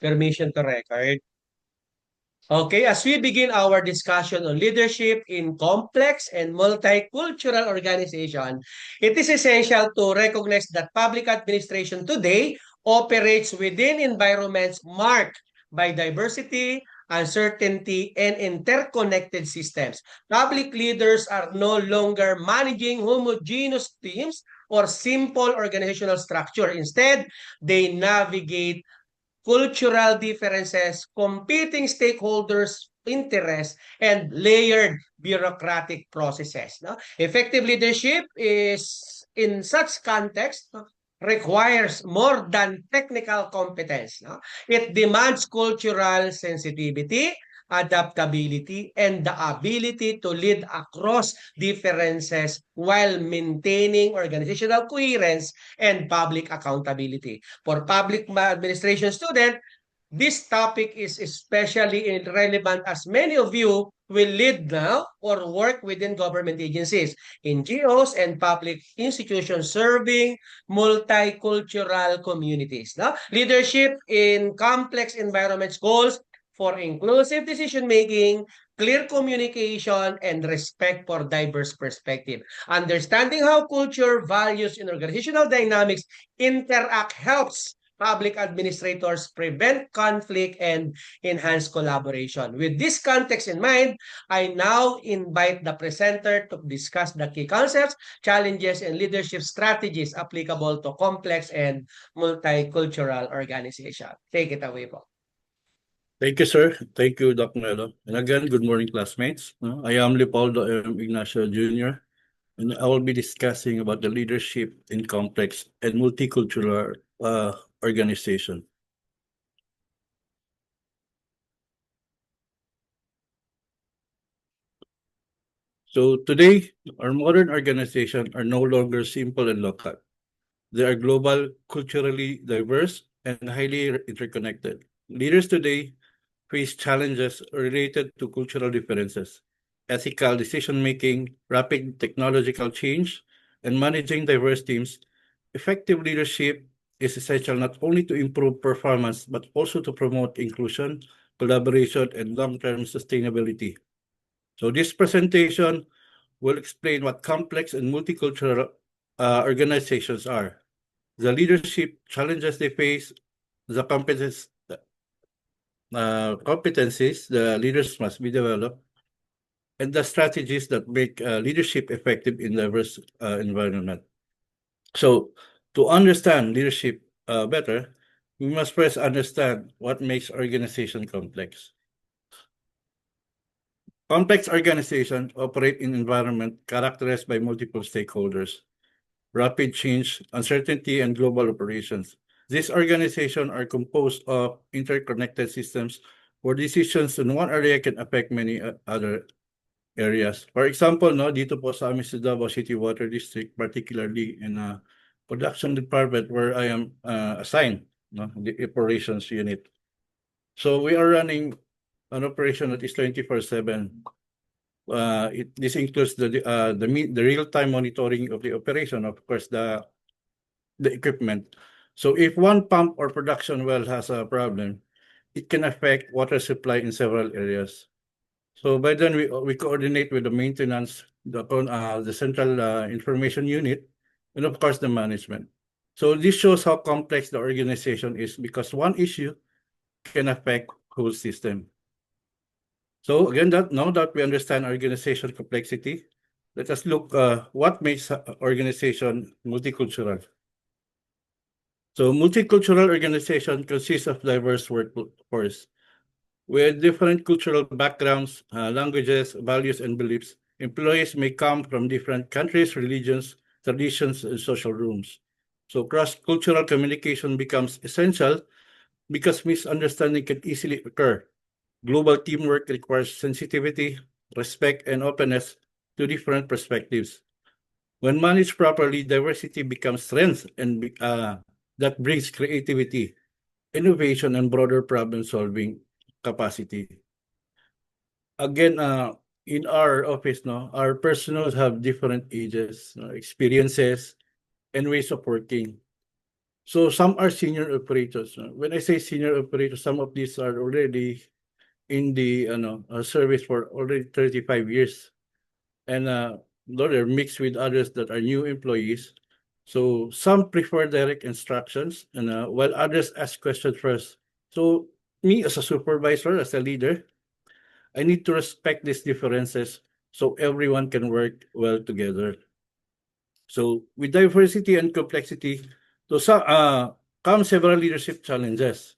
Permission to record. Okay, as we begin our discussion on leadership in complex and multicultural organization, it is essential to recognize that public administration today operates within environments marked by diversity, uncertainty, and interconnected systems. Public leaders are no longer managing homogeneous teams or simple organizational structure. Instead, they navigate cultural differences, competing stakeholders' interests, and layered bureaucratic processes. No? Effective leadership is, in such context, no, requires more than technical competence. No? It demands cultural sensitivity, adaptability, and the ability to lead across differences while maintaining organizational coherence and public accountability. For public administration student, this topic is especially relevant as many of you will lead now or work within government agencies, NGOs, and public institutions serving multicultural communities. No? Leadership in complex environments calls for inclusive decision-making, clear communication, and respect for diverse perspective. Understanding how culture, values, and organizational dynamics interact helps public administrators prevent conflict and enhance collaboration. With this context in mind, I now invite the presenter to discuss the key concepts, challenges, and leadership strategies applicable to complex and multicultural organization. Take it away, po. Thank you, sir. Thank you, Dr. Melo. And again, good morning, classmates. I am Leopoldo M. Ignacio Jr., and I will be discussing about the leadership in complex and multicultural organization. So today, our modern organizations are no longer simple and local. They are global, culturally diverse, and highly interconnected. Leaders today face challenges related to cultural differences, ethical decision-making, rapid technological change, and managing diverse teams. Effective leadership is essential not only to improve performance, but also to promote inclusion, collaboration, and long-term sustainability. So this presentation will explain what complex and multicultural organizations are, the leadership challenges they face, the competencies the leaders must be developed, and the strategies that make leadership effective in diverse environment. So to understand leadership better, we must first understand what makes organization complex. Complex organizations operate in environment characterized by multiple stakeholders, rapid change, uncertainty, and global operations. These organizations are composed of interconnected systems where decisions in one area can affect many other areas. For example, no, dito po sa amin sa Davao City Water District, particularly in a production department where I am assigned, no, the operations unit. So we are running an operation that is 24/7. This includes the real-time monitoring of the operation, of course, the equipment. So if one pump or production well has a problem, it can affect water supply in several areas. So by then we coordinate with the maintenance, the central information unit, and of course the management. So this shows how complex the organization is because one issue can affect whole system. So again, now that we understand organization complexity, let us look what makes organization multicultural. So multicultural organization consists of diverse workforce with different cultural backgrounds, languages, values, and beliefs. Employees may come from different countries, religions, traditions, and social rooms. So cross-cultural communication becomes essential because misunderstanding can easily occur. Global teamwork requires sensitivity, respect, and openness to different perspectives. When managed properly, diversity becomes strength, and that brings creativity, innovation, and broader problem-solving capacity. Again, in our office, no, our personnel have different ages, experiences, and ways of working. So some are senior operators. When I say senior operators, some of these are already in the service for already 35 years. And they're mixed with others that are new employees. So some prefer direct instructions, and while others ask questions first. So me as a supervisor, as a leader, I need to respect these differences so everyone can work well together. So with diversity and complexity, come several leadership challenges.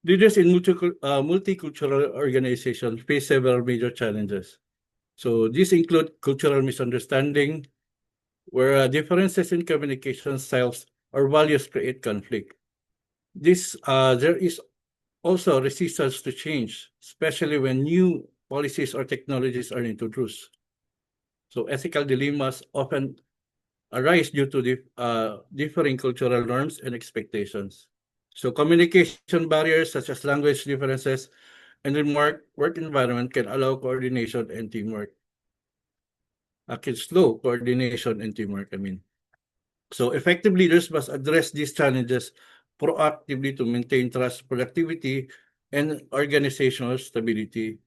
Leaders in multicultural organizations face several major challenges. So these include cultural misunderstanding, where differences in communication styles or values create conflict. There is also resistance to change, especially when new policies or technologies are introduced. So ethical dilemmas often arise due to differing cultural norms and expectations. So communication barriers such as language differences and the work environment can allow coordination and teamwork. Can slow coordination and teamwork, I mean. So effective leaders must address these challenges proactively to maintain trust, productivity, and organizational stability.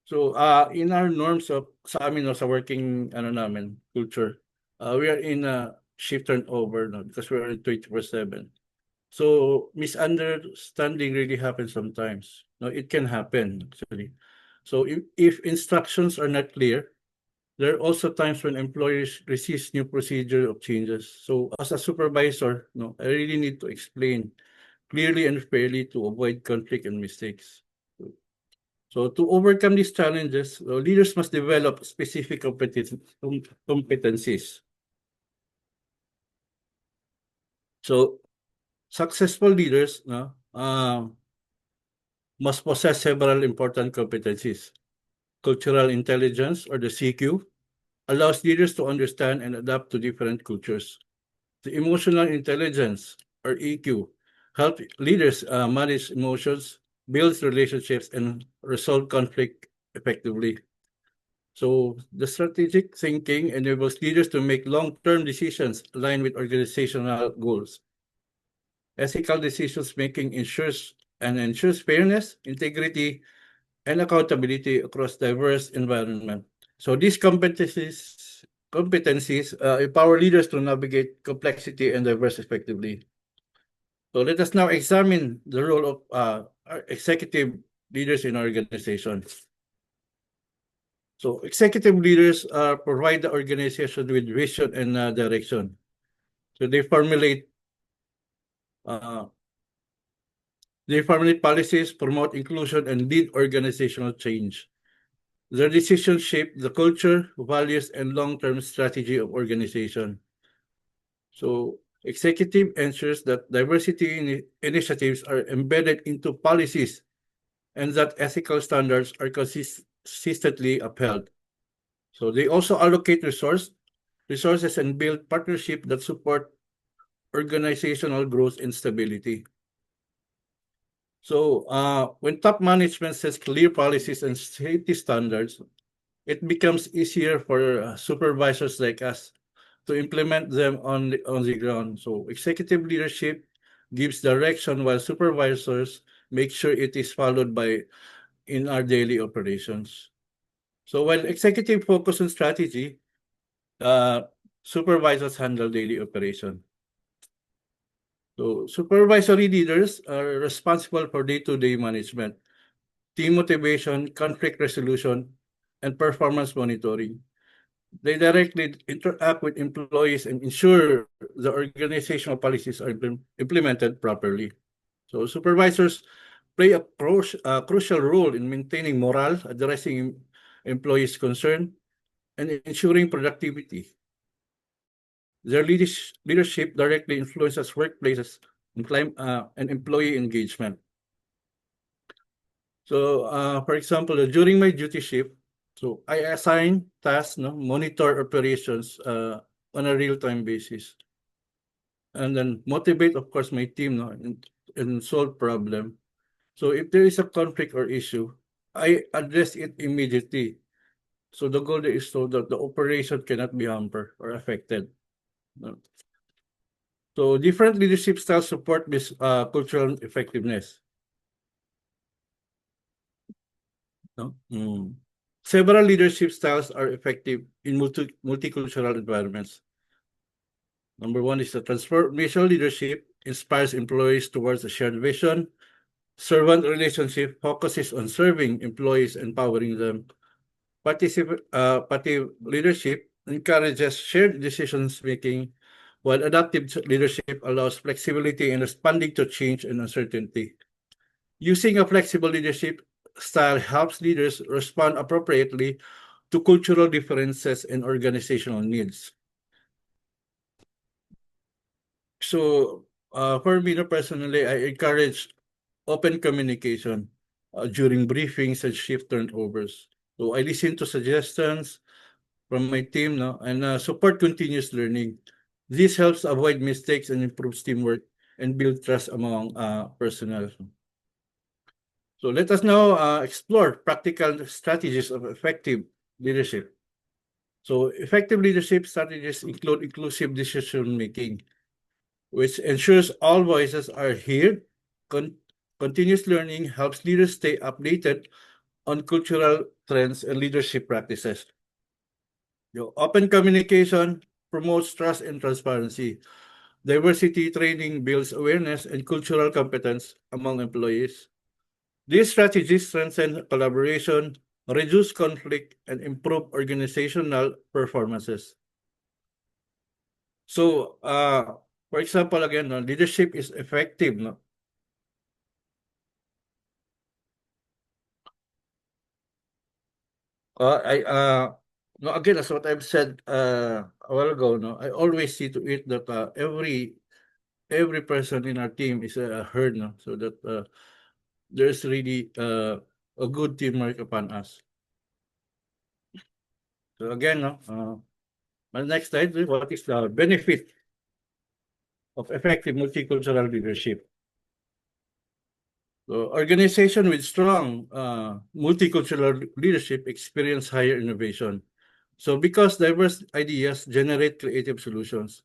So in our norms of sa amin no, sa working namin culture, we are in a shift turnover no, because we are in 24/7. So misunderstanding really happens sometimes. No, it can happen actually. So if instructions are not clear, there are also times when employers resist new procedure of changes. So as a supervisor, no, I really need to explain clearly and fairly to avoid conflict and mistakes. So to overcome these challenges, leaders must develop specific competencies. So successful leaders no, must possess several important competencies. Cultural intelligence, or the CQ, allows leaders to understand and adapt to different cultures. The emotional intelligence, or EQ, help leaders manage emotions, build relationships, and resolve conflict effectively. So the strategic thinking enables leaders to make long-term decisions aligned with organizational goals. Ethical decisions making ensures fairness, integrity, and accountability across diverse environment. So these competencies empower leaders to navigate complexity and diverse effectively. So let us now examine the role of our executive leaders in organizations. So executive leaders provide the organization with vision and direction. So uh, they formulate policies, promote inclusion, and lead organizational change. Their decisions shape the culture, values, and long-term strategy of organization. So executive ensures that diversity initiatives are embedded into policies and that ethical standards are consistently upheld. So they also allocate resources and build partnerships that support organizational growth and stability. So when top management sets clear policies and safety standards, it becomes easier for supervisors like us to implement them on the ground. So executive leadership gives direction while supervisors make sure it is followed by in our daily operations. So while executive focus on strategy, uh, supervisors handle daily operation. So supervisory leaders are responsible for day-to-day management, team motivation, conflict resolution, and performance monitoring. They directly interact with employees and ensure the organizational policies are implemented properly. So supervisors play a crucial role in maintaining morale, addressing employees' concern, and ensuring productivity. Their leadership directly influences workplaces and employee engagement. So, for example, during my duty shift, so I assign tasks, no, monitor operations on a real-time basis, and then motivate, of course, my team, no, and solve problem. So if there is a conflict or issue, I address it immediately. So the goal is so that the operation cannot be hampered or affected. No. So different leadership styles support this cultural effectiveness. No? Several leadership styles are effective in multicultural environments. Number one is the transformational leadership inspires employees towards a shared vision. Servant relationship focuses on serving employees, empowering them. Party leadership encourages shared decisions making, while adaptive leadership allows flexibility in responding to change and uncertainty. Using a flexible leadership style helps leaders respond appropriately to cultural differences and organizational needs. So, for me, personally, I encourage open communication during briefings and shift turnovers. So I listen to suggestions from my team, no, and support continuous learning. This helps avoid mistakes and improves teamwork and build trust among personnel. So let us now explore practical strategies of effective leadership. So effective leadership strategies include inclusive decision making, which ensures all voices are heard. Continuous learning helps leaders stay updated on cultural trends and leadership practices. Open communication promotes trust and transparency. Diversity training builds awareness and cultural competence among employees. These strategies strengthen collaboration, reduce conflict, and improve organizational performances. So, for example, again, leadership is effective. No? I no, again, as what I've said a while ago, no, I always see to it that every person in our team is heard, no, so that there's really a good teamwork upon us. So again, no, my next slide, what is the benefit of effective multicultural leadership? So organization with strong multicultural leadership experience higher innovation. So because diverse ideas generate creative solutions,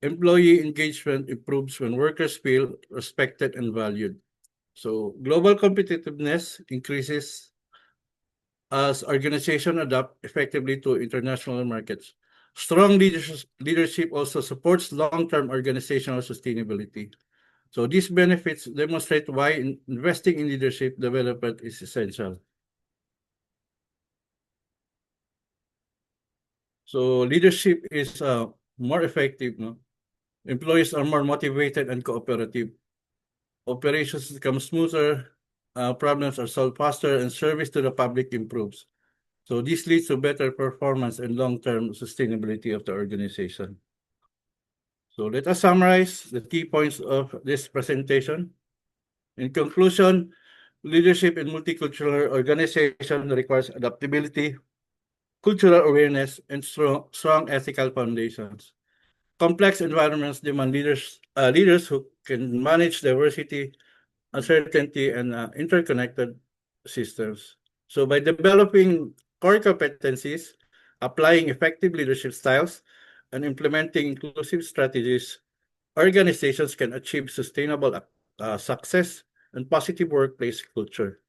employee engagement improves when workers feel respected and valued. So global competitiveness increases as organizations adapt effectively to international markets. Strong leadership also supports long-term organizational sustainability. So these benefits demonstrate why investing in leadership development is essential. So leadership is more effective. No? Employees are more motivated and cooperative. Operations become smoother, problems are solved faster, and service to the public improves. So this leads to better performance and long-term sustainability of the organization. So let us summarize the key points of this presentation. In conclusion, leadership in multicultural organization requires adaptability, cultural awareness, and strong ethical foundations. Complex environments demand leaders who can manage diversity, uncertainty, and interconnected systems. So by developing core competencies, applying effective leadership styles, and implementing inclusive strategies, organizations can achieve sustainable success and positive workplace culture.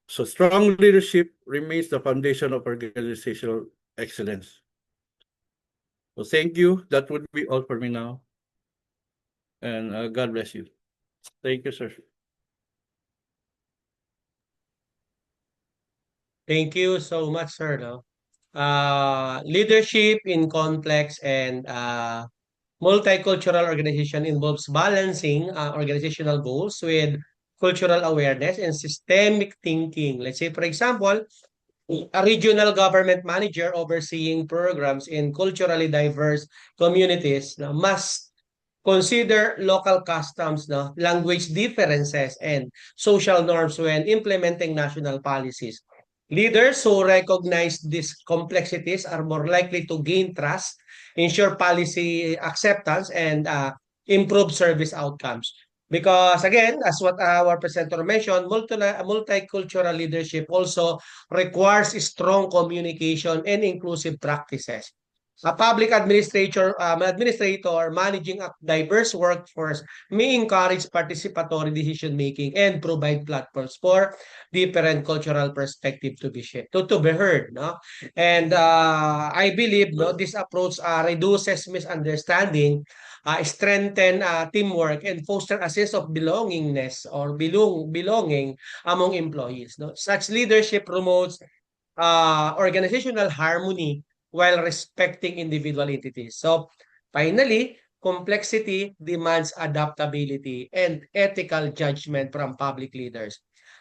So strong leadership remains the foundation of organizational excellence. So thank you. That would be all for me now. And God bless you. Thank you, sir. Thank you so much, sir. No? Leadership in complex and multicultural organization involves balancing organizational goals with cultural awareness and systemic thinking. Let's say, for example, a regional government manager overseeing programs in culturally diverse communities no, must consider local customs, no, language differences, and social norms when implementing national policies. Leaders who recognize these complexities are more likely to gain trust, ensure policy acceptance, and improve service outcomes. Because again, as what our presenter mentioned, multicultural leadership also requires strong communication and inclusive practices. A public administrator managing a diverse workforce may encourage participatory decision-making and provide platforms for different cultural perspective to be shared, to be heard, no? And I believe, no, this approach reduces misunderstanding, strengthen teamwork, and foster a sense of belongingness or belonging among employees, no? Such leadership promotes organizational harmony while respecting individual entities. So, finally, complexity demands adaptability and ethical judgment from public leaders.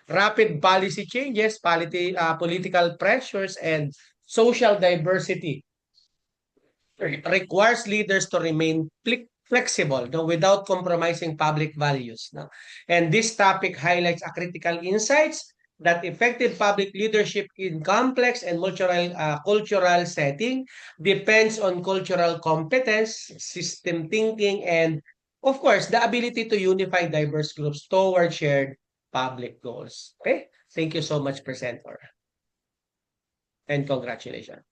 Rapid policy changes, political pressures, and social diversity requires leaders to remain flexible, no, without compromising public values. No? And this topic highlights a critical insights that effective public leadership in complex and cultural setting depends on cultural competence, system thinking, and of course, the ability to unify diverse groups toward shared public goals. Okay? Thank you so much, presenter. And congratulations.